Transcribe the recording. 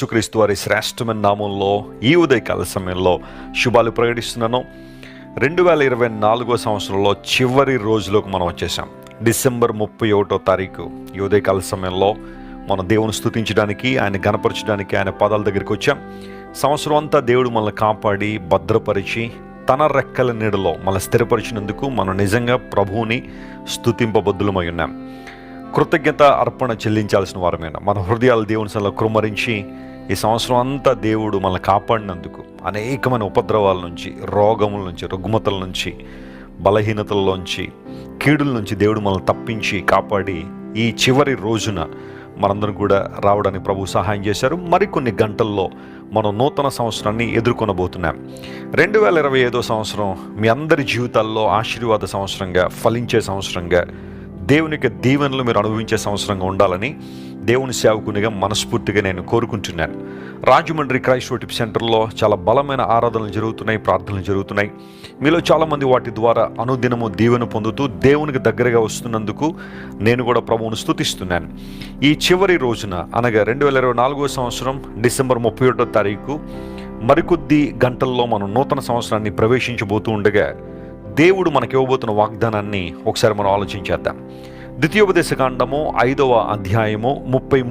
యేసుక్రీస్తు వారి శ్రేష్టమైన నామంలో ఈ ఉదయకాల సమయంలో శుభాలు ప్రకటిస్తున్నాను. 2024 సంవత్సరంలో చివరి రోజులోకి మనం వచ్చేసాం. డిసెంబర్ 31వ తారీఖు ఈ ఉదయకాల సమయంలో మనం దేవుని స్తుతించడానికి, ఆయన గణపరచడానికి ఆయన పాదాల దగ్గరికి వచ్చాం. సంవత్సరం అంతా దేవుడు మనల్ని కాపాడి భద్రపరిచి తన రెక్కల నీడలో మనల్ని స్థిరపరిచినందుకు మనం నిజంగా ప్రభువుని స్తుతింపబద్దులమై ఉన్నాం. కృతజ్ఞత అర్పణ చెల్లించాల్సిన వారమైన మన హృదయాలు దేవుని సన్నిధిలో కృమ్మరించి ఈ సంవత్సరం అంతా దేవుడు మనల్ని కాపాడినందుకు, అనేకమైన ఉపద్రవాల నుంచి, రోగముల నుంచి, రుగ్మతల నుంచి, బలహీనతల్లోంచి, కీడుల నుంచి దేవుడు మనల్ని తప్పించి కాపాడి ఈ చివరి రోజున మనందరం కూడా రావడానికి ప్రభు సహాయం చేశారు. మరికొన్ని గంటల్లో మనం నూతన సంవత్సరాన్ని ఎదుర్కొనబోతున్నాం. 2025 సంవత్సరం మీ అందరి జీవితాల్లో ఆశీర్వాద సంవత్సరంగా, ఫలించే సంవత్సరంగా, దేవునికి దీవెనలు మీరు అనుభవించే సంవత్సరంగా ఉండాలని దేవుని సేవకునిగా మనస్ఫూర్తిగా నేను కోరుకుంటున్నాను. రాజమండ్రి క్రైస్ట్ వర్షిప్ సెంటర్లో చాలా బలమైన ఆరాధనలు జరుగుతున్నాయి, ప్రార్థనలు జరుగుతున్నాయి. మీలో చాలామంది వాటి ద్వారా అనుదినము దీవెన పొందుతూ దేవునికి దగ్గరగా వస్తున్నందుకు నేను కూడా ప్రభువును స్తుతిస్తున్నాను. ఈ చివరి రోజున అనగా 2024 సంవత్సరం డిసెంబర్ 31వ తారీఖు మరికొద్ది గంటల్లో మనం నూతన సంవత్సరాన్ని ప్రవేశించబోతూ ఉండగా దేవుడు మనకి ఇవ్వబోతున్న వాగ్దానాన్ని ఒకసారి మనం ఆలోచించేద్దాం. ద్వితీయోపదేశకాండము 5వ అధ్యాయము 33